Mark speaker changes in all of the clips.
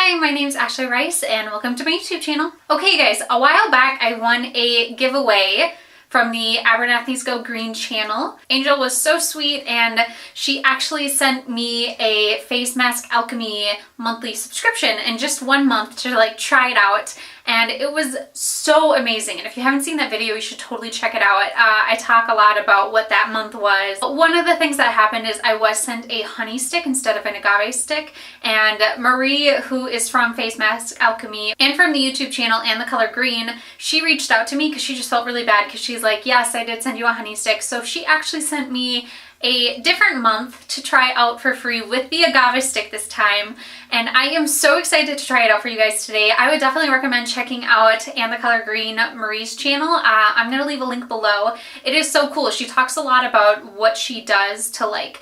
Speaker 1: Hi, my name is Ashley Rice and welcome to my YouTube channel. Okay guys, a while back I won a giveaway from the Abernathy's Go Green channel. Angel was so sweet and she actually sent me a Face Mask Alchemy monthly subscription in just 1 month to like try it out. And it was so amazing. And if you haven't seen that video, you should totally check it out. I talk a lot about what that month was. But one of the things that happened is I was sent a honey stick instead of an agave stick. And Marie, who is from Face Mask Alchemy and from the YouTube channel and the color green, she reached out to me because she just felt really bad because she's like, yes, I did send you a honey stick. So she actually sent me a different month to try out for free with the agave stick this time, and I am so excited to try it out for you guys today. I would definitely recommend checking out And the Color Green Marie's channel. I'm gonna leave a link below. It is so cool. She talks a lot about what she does to like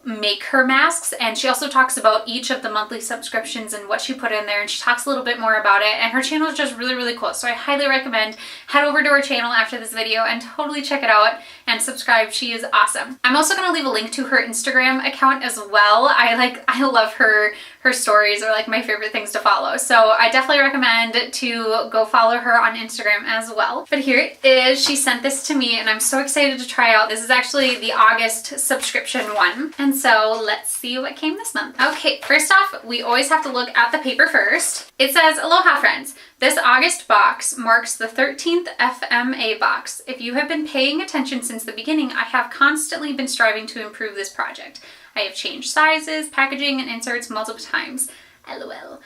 Speaker 1: make her masks, and she also talks about each of the monthly subscriptions and what she put in there, and she talks a little bit more about it, and her channel is just really cool. So I highly recommend head over to her channel after this video and totally check it out and subscribe. She is awesome. I'm also going to leave a link to her Instagram account as well. I love her stories are like my favorite things to follow. So I definitely recommend to go follow her on Instagram as well. But here it is. She sent this to me and I'm so excited to try out. This is actually the August subscription one. And so let's see what came this month. Okay, first off, we always have to look at the paper first. It says, "Aloha friends. This August box marks the 13th FMA box. If you have been paying attention since the beginning, I have constantly been striving to improve this project. I have changed sizes, packaging, and inserts multiple times. LOL.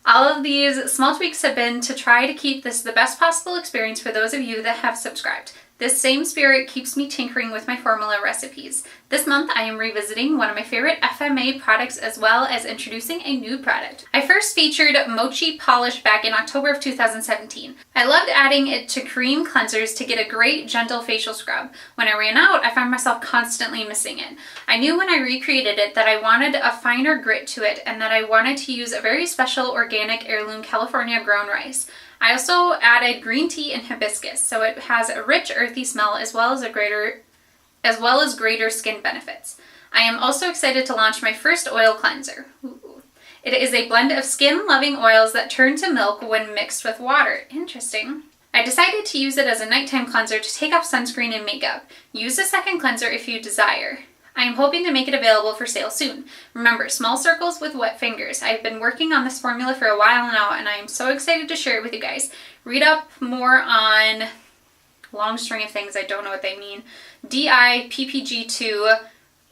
Speaker 1: All of these small tweaks have been to try to keep this the best possible experience for those of you that have subscribed. This same spirit keeps me tinkering with my formula recipes. This month I am revisiting one of my favorite FMA products as well as introducing a new product. I first featured Mochi Polish back in October of 2017. I loved adding it to cream cleansers to get a great gentle facial scrub. When I ran out, I found myself constantly missing it. I knew when I recreated it that I wanted a finer grit to it and that I wanted to use a very special organic heirloom California grown rice. I also added green tea and hibiscus, so it has a rich earthy smell as well as greater skin benefits. I am also excited to launch my first oil cleanser. Ooh. It is a blend of skin-loving oils that turn to milk when mixed with water. Interesting. I decided to use it as a nighttime cleanser to take off sunscreen and makeup. Use a second cleanser if you desire. I am hoping to make it available for sale soon. Remember, small circles with wet fingers. I've been working on this formula for a while now and I am so excited to share it with you guys. Read up more on long string of things, I don't know what they mean. DIPPG2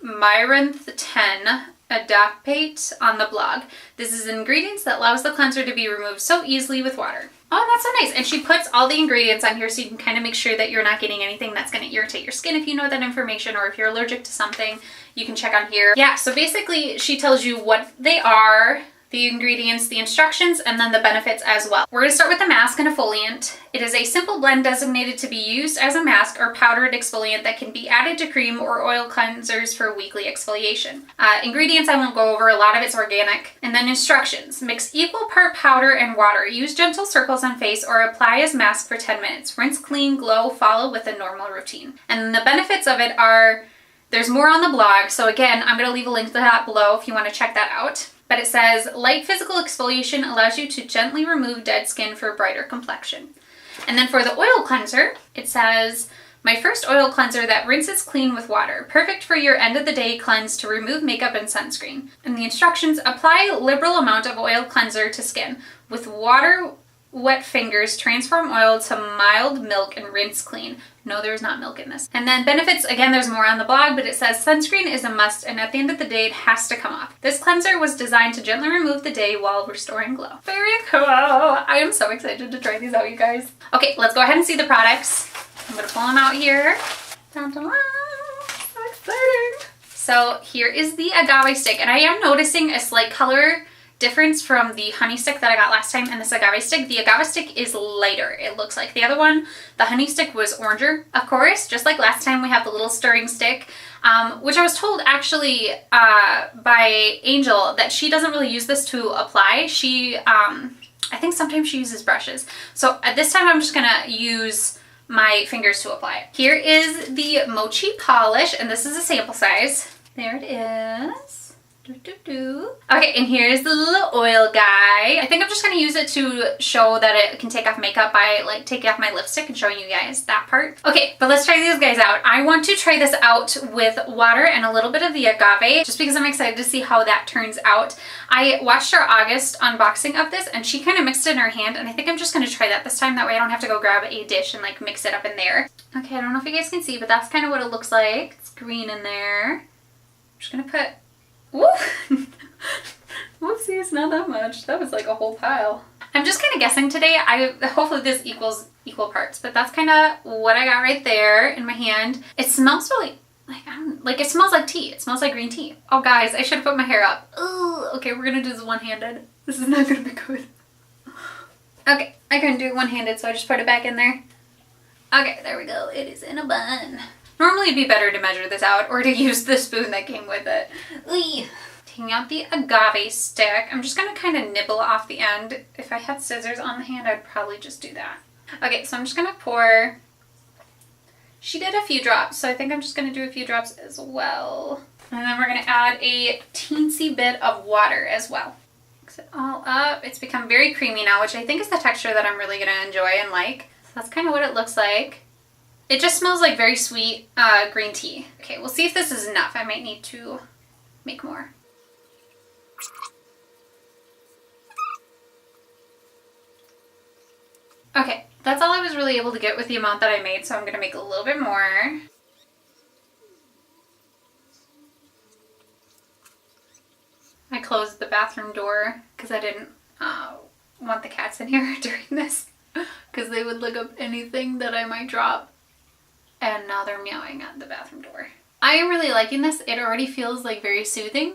Speaker 1: Myrinth 10 Adaptate on the blog. This is ingredients that allows the cleanser to be removed so easily with water. Oh, that's so nice. And she puts all the ingredients on here so you can kind of make sure that you're not getting anything that's going to irritate your skin if you know that information, or if you're allergic to something, you can check on here. Yeah, so basically she tells you what they are, the ingredients, the instructions, and then the benefits as well. We're going to start with the mask and exfoliant. It is a simple blend designated to be used as a mask or powdered exfoliant that can be added to cream or oil cleansers for weekly exfoliation. Ingredients I won't go over, a lot of it's organic. And then instructions. Mix equal part powder and water. Use gentle circles on face or apply as mask for 10 minutes. Rinse, clean, glow, follow with a normal routine. And the benefits of it are, there's more on the blog. So again, I'm going to leave a link to that below if you want to check that out. But it says, light physical exfoliation allows you to gently remove dead skin for a brighter complexion. And then for the oil cleanser, it says, my first oil cleanser that rinses clean with water. Perfect for your end of the day cleanse to remove makeup and sunscreen. And the instructions, apply liberal amount of oil cleanser to skin. With water wet fingers, transform oil to mild milk and rinse clean. No, there's not milk in this. And then benefits, again, there's more on the blog, but it says sunscreen is a must and at the end of the day it has to come off. This cleanser was designed to gently remove the day while restoring glow. Very cool. I am so excited to try these out, you guys. Okay, let's go ahead and see the products. I'm gonna pull them out here. Dun, dun, dun. So exciting. So here is the agave stick, and I am noticing a slight color difference from the honey stick that I got last time and this agave stick. The agave stick is lighter, it looks like. The other one, the honey stick, was oranger. Of course, just like last time, we have the little stirring stick, which I was told actually by Angel that she doesn't really use this to apply. She, I think sometimes she uses brushes. So at this time I'm just gonna use my fingers to apply it. Here is the Mochi Polish, and this is a sample size. There it is. Okay, and here's the little oil guy. I think I'm just going to use it to show that it can take off makeup by like taking off my lipstick and showing you guys that part. Okay, but let's try these guys out. I want to try this out with water and a little bit of the agave just because I'm excited to see how that turns out. I watched our August unboxing of this and she kind of mixed it in her hand, and I think I'm just going to try that this time. That way I don't have to go grab a dish and like mix it up in there. Okay, I don't know if you guys can see, but that's kind of what it looks like. It's green in there. I'm just going to put... Woo! Whoopsie, it's not that much. That was like a whole pile. I'm just kind of guessing today. Hopefully this equals equal parts, but that's kind of what I got right there in my hand. It smells really like it smells like tea. It smells like green tea. Oh guys, I should have put my hair up. Ooh, okay, we're gonna do this one-handed. This is not gonna be good. Okay, I couldn't do it one-handed, so I just put it back in there. Okay, there we go. It is in a bun. Normally it'd be better to measure this out or to use the spoon that came with it. Ooh. Taking out the agave stick. I'm just going to kind of nibble off the end. If I had scissors on the hand, I'd probably just do that. Okay, so I'm just going to pour. She did a few drops, so I think I'm just going to do a few drops as well. And then we're going to add a teensy bit of water as well. Mix it all up. It's become very creamy now, which I think is the texture that I'm really going to enjoy and like. So that's kind of what it looks like. It just smells like very sweet green tea. Okay, we'll see if this is enough. I might need to make more. Okay, that's all I was really able to get with the amount that I made, so I'm going to make a little bit more. I closed the bathroom door because I didn't want the cats in here during this because they would lick up anything that I might drop. And now they're meowing at the bathroom door. I am really liking this. It already feels like very soothing.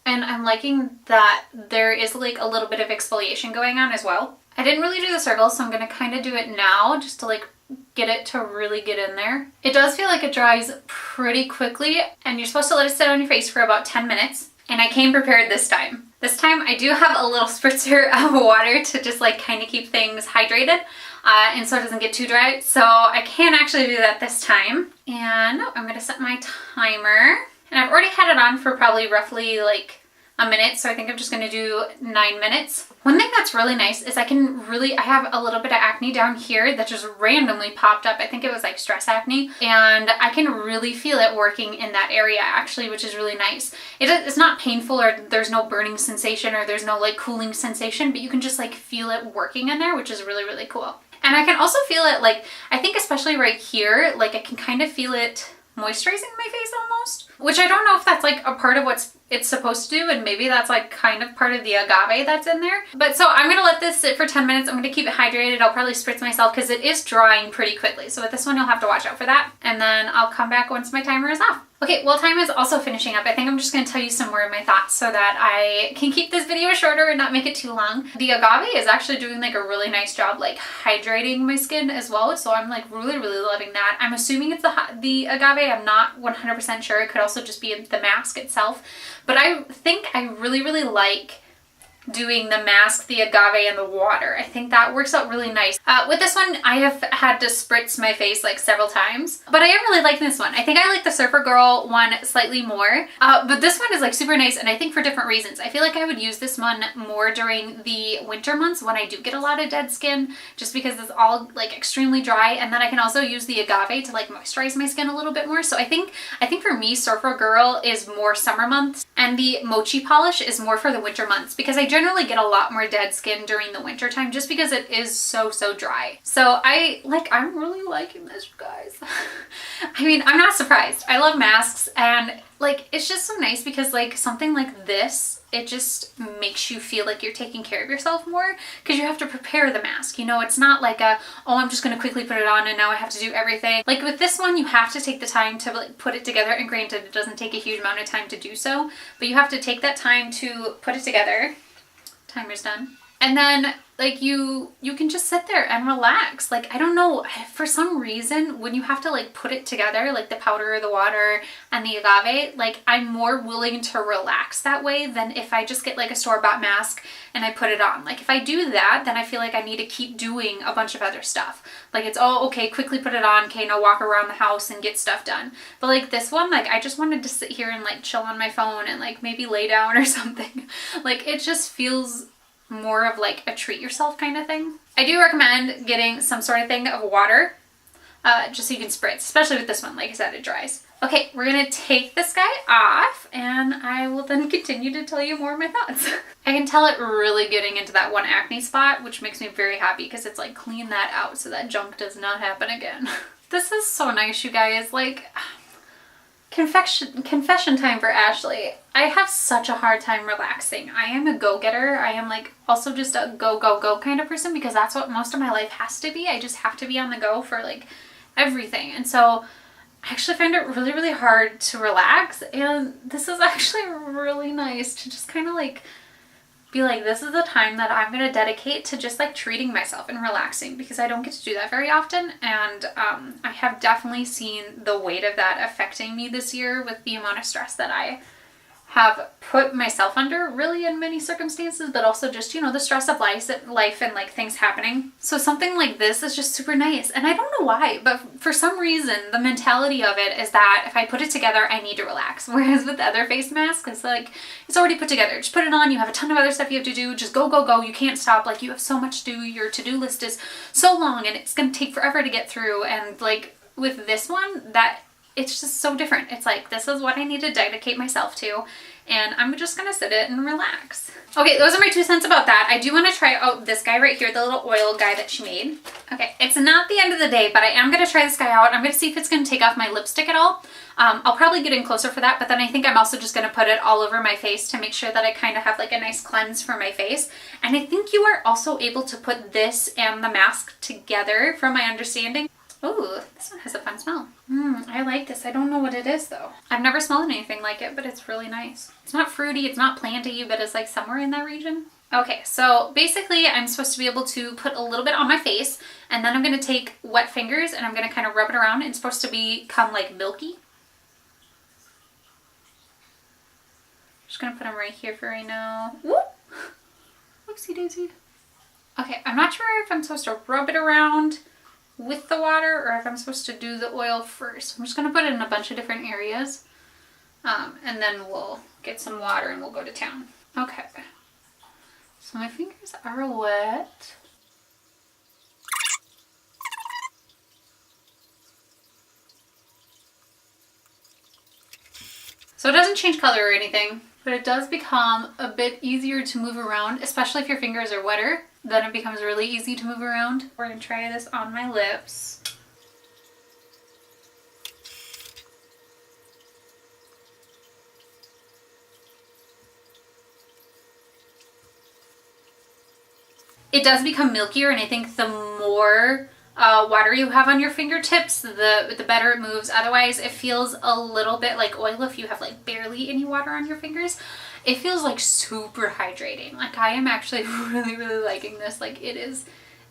Speaker 1: And I'm liking that there is like a little bit of exfoliation going on as well. I didn't really do the circles, so I'm going to kind of do it now just to like get it to really get in there. It does feel like it dries pretty quickly, and you're supposed to let it sit on your face for about 10 minutes. And I came prepared this time. This time I do have a little spritzer of water to just like kind of keep things hydrated and so it doesn't get too dry. So I can actually do that this time. And I'm going to set my timer. And I've already had it on for probably roughly like a minute, so I think I'm just going to do 9 minutes. One thing that's really nice is I have a little bit of acne down here that just randomly popped up. I think it was like stress acne, and I can really feel it working in that area actually, which is really nice. It's not painful, or there's no burning sensation, or there's no like cooling sensation, but you can just like feel it working in there, which is really, really cool. And I can also feel it like, I think especially right here, like I can kind of feel it moisturizing my face almost, which I don't know if that's like a part of what it's supposed to do, and maybe that's like kind of part of the agave that's in there. But so I'm gonna let this sit for 10 minutes. I'm gonna keep it hydrated. I'll probably spritz myself because it is drying pretty quickly. So with this one, you'll have to watch out for that. And then I'll come back once my timer is off. Okay, while time is also finishing up, I think I'm just going to tell you some more of my thoughts so that I can keep this video shorter and not make it too long. The agave is actually doing like a really nice job like hydrating my skin as well, so I'm like really, really loving that. I'm assuming it's the agave. I'm not 100% sure. It could also just be the mask itself, but I think I really, really like doing the mask, the agave, and the water. I think that works out really nice. With this one, I have had to spritz my face like several times, but I am really liking this one. I think I like the Surfer Girl one slightly more, but this one is like super nice, and I think for different reasons. I feel like I would use this one more during the winter months when I do get a lot of dead skin, just because it's all like extremely dry, and then I can also use the agave to like moisturize my skin a little bit more. So I think for me, Surfer Girl is more summer months, and the Mochi Polish is more for the winter months, because I generally get a lot more dead skin during the winter time just because it is so dry. So I'm really liking this, you guys. I mean, I'm not surprised. I love masks, and like it's just so nice because like something like this, it just makes you feel like you're taking care of yourself more because you have to prepare the mask. You know, it's not like oh, I'm just going to quickly put it on and now I have to do everything. Like with this one, you have to take the time to like put it together, and granted, it doesn't take a huge amount of time to do so, but you have to take that time to put it together. Timer's done. And then like you can just sit there and relax. Like, I don't know, for some reason when you have to like put it together, like the powder, the water, and the agave, like I'm more willing to relax that way than if I just get like a store-bought mask and I put it on. Like if I do that, then I feel like I need to keep doing a bunch of other stuff. Like it's, oh, okay, quickly put it on, okay, now walk around the house and get stuff done. But like this one, like I just wanted to sit here and like chill on my phone and like maybe lay down or something. Like it just feels more of like a treat yourself kind of thing. I do recommend getting some sort of thing of water, just so you can spritz, especially with this one. Like I said, it dries. Okay, we're gonna take this guy off and I will then continue to tell you more of my thoughts. I can tell it really getting into that one acne spot, which makes me very happy because it's like clean that out so that junk does not happen again. This is so nice, you guys. Like, confession time for Ashley. I have such a hard time relaxing. I am a go-getter. I am like also just a go, go, go kind of person because that's what most of my life has to be. I just have to be on the go for like everything. And so I actually find it really, really hard to relax. And this is actually really nice to just kind of like be like, this is the time that I'm going to dedicate to just like treating myself and relaxing, because I don't get to do that very often. And I have definitely seen the weight of that affecting me this year with the amount of stress that I have put myself under, really, in many circumstances, but also just, you know, the stress of life and like things happening. So something like this is just super nice. And I don't know why, but for some reason, the mentality of it is that if I put it together, I need to relax. Whereas with the other face mask, it's like, it's already put together. Just put it on. You have a ton of other stuff you have to do. Just go, go, go. You can't stop. Like, you have so much to do. Your to-do list is so long and it's going to take forever to get through. And like with this one, that it's just so different. It's like, this is what I need to dedicate myself to, and I'm just gonna sit it and relax. Okay, those are my 2 cents about that. I do want to try out this guy right here, the little oil guy that she made. Okay, it's not the end of the day, but I am gonna try this guy out. I'm gonna see if it's gonna take off my lipstick at all. I'll probably get in closer for that, but then I think I'm also just gonna put it all over my face to make sure that I kind of have like a nice cleanse for my face. And I think you are also able to put this and the mask together, from my understanding. Ooh, this one has a fun smell. I like this. I don't know what it is though. I've never smelled anything like it, but it's really nice. It's not fruity, it's not planty, but it's like somewhere in that region. Okay, so basically I'm supposed to be able to put a little bit on my face, and then I'm going to take wet fingers and I'm going to kind of rub it around. It's supposed to become like milky. Just going to put them right here for right now. Whoop! Whoopsie daisy. Okay, I'm not sure if I'm supposed to rub it around with the water or if I'm supposed to do the oil first. I'm just going to put it in a bunch of different areas, and then we'll get some water and we'll go to town. Okay, so my fingers are wet. So it doesn't change color or anything, but it does become a bit easier to move around, especially if your fingers are wetter. Then it becomes really easy to move around. We're gonna try this on my lips. It does become milkier, and I think the more water you have on your fingertips, the better it moves. Otherwise, it feels a little bit like oil if you have like barely any water on your fingers. It feels like super hydrating. Like, I am actually really, really liking this. Like, it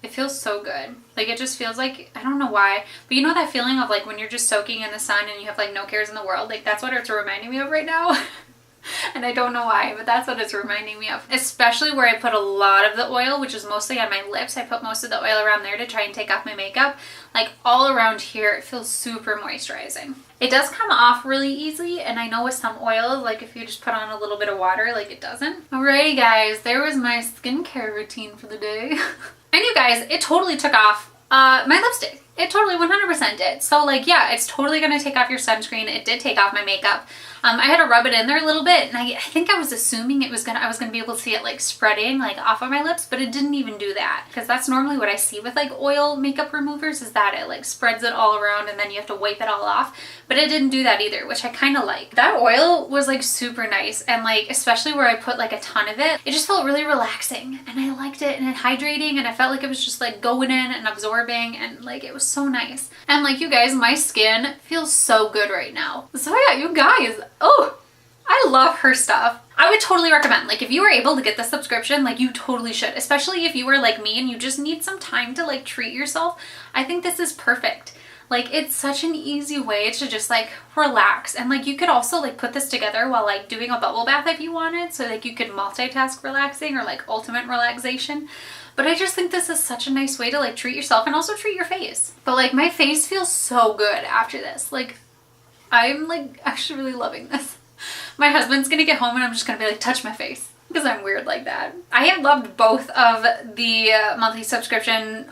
Speaker 1: feels so good. Like, it just feels like, I don't know why, but you know that feeling of like when you're just soaking in the sun and you have like no cares in the world? Like, that's what it's reminding me of right now. And I don't know why, but that's what it's reminding me of. Especially where I put a lot of the oil, which is mostly on my lips. I put most of the oil around there to try and take off my makeup. Like, all around here, it feels super moisturizing. It does come off really easily, and I know with some oils, like if you just put on a little bit of water, like it doesn't. Alrighty guys, there was my skincare routine for the day. And you guys, it totally took off my lipstick. It totally 100% did. So like, yeah, it's totally gonna take off your sunscreen. It did take off my makeup. I had to rub it in there a little bit, and I think I was assuming I was gonna be able to see it like spreading like off of my lips, but it didn't even do that, because that's normally what I see with like oil makeup removers, is that it like spreads it all around and then you have to wipe it all off. But it didn't do that either, which I kind of like. That oil was like super nice, and like especially where I put like a ton of it, it just felt really relaxing, and I liked it, and hydrating, and I felt like it was just like going in and absorbing, and like it was so nice. And like, you guys, my skin feels so good right now. So yeah, you guys, oh, I love her stuff. I would totally recommend, like, if you were able to get the subscription, like, you totally should, especially if you were like me and you just need some time to like treat yourself. I think this is perfect. Like, it's such an easy way to just like relax, and like you could also like put this together while like doing a bubble bath if you wanted, so like you could multitask relaxing or like ultimate relaxation. But I just think this is such a nice way to like treat yourself and also treat your face. But like my face feels so good after this. Like, I'm like actually really loving this. My husband's gonna get home and I'm just gonna be like, touch my face, because I'm weird like that. I have loved both of the monthly subscription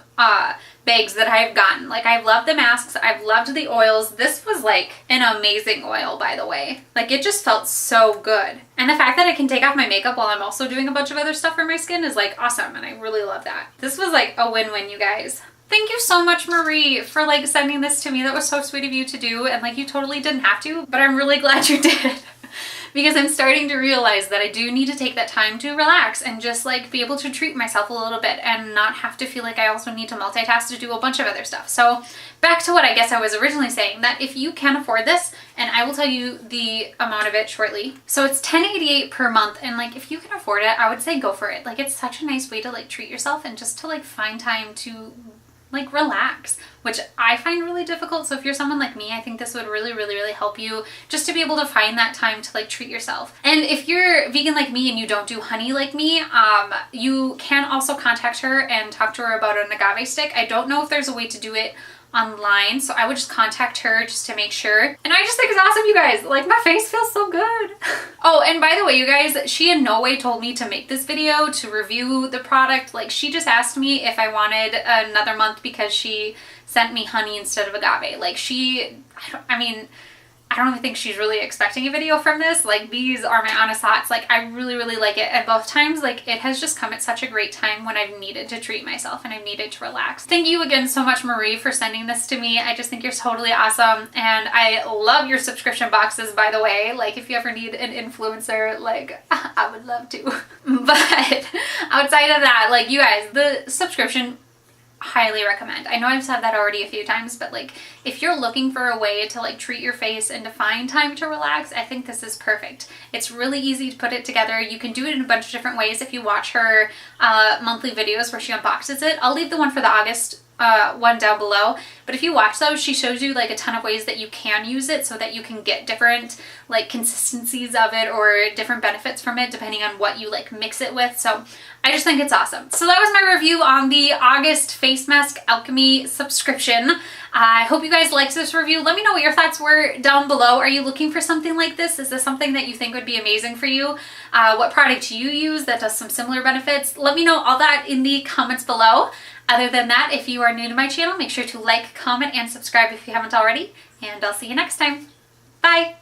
Speaker 1: bags that I've gotten. Like, I've loved the masks, I've loved the oils. This was like an amazing oil, by the way. Like, it just felt so good. And the fact that I can take off my makeup while I'm also doing a bunch of other stuff for my skin is like awesome, and I really love that. This was like a win-win, you guys. Thank you so much, Marie, for like sending this to me. That was so sweet of you to do, and like you totally didn't have to, but I'm really glad you did. Because I'm starting to realize that I do need to take that time to relax and just like be able to treat myself a little bit and not have to feel like I also need to multitask to do a bunch of other stuff. So back to what I guess I was originally saying, that if you can afford this, and I will tell you the amount of it shortly. So it's $10.88 per month, and like if you can afford it, I would say go for it. Like, it's such a nice way to like treat yourself and just to like find time to like relax, which I find really difficult. So if you're someone like me, I think this would really, really, really help you just to be able to find that time to like treat yourself. And if you're vegan like me and you don't do honey like me, you can also contact her and talk to her about an agave stick. I don't know if there's a way to do it online, so I would just contact her just to make sure. And I just think it's awesome, you guys. Like, my face feels so good. Oh, and by the way, you guys, she in no way told me to make this video to review the product. Like, she just asked me if I wanted another month because she sent me honey instead of agave. Like, I don't even think she's really expecting a video from this. Like, these are my honest thoughts. Like, I really, really like it. And both times, like, it has just come at such a great time when I've needed to treat myself and I've needed to relax. Thank you again so much, Marie, for sending this to me. I just think you're totally awesome. And I love your subscription boxes, by the way. Like, if you ever need an influencer, like, I would love to. But outside of that, like, you guys, the subscription, highly recommend. I know I've said that already a few times, but like, if you're looking for a way to like treat your face and to find time to relax, I think this is perfect. It's really easy to put it together. You can do it in a bunch of different ways if you watch her monthly videos where she unboxes it. I'll leave the one for the August one down below, but if you watch those, she shows you like a ton of ways that you can use it so that you can get different like consistencies of it or different benefits from it depending on what you like mix it with. So I just think it's awesome. So that was my review on the August Face Mask Alchemy subscription. I hope you guys liked this review. Let me know what your thoughts were down below. Are you looking for something like this? Is this something that you think would be amazing for you? What product do you use that does some similar benefits? Let me know all that in the comments below. Other than that, if you are new to my channel, make sure to like, comment, and subscribe if you haven't already. And I'll see you next time. Bye!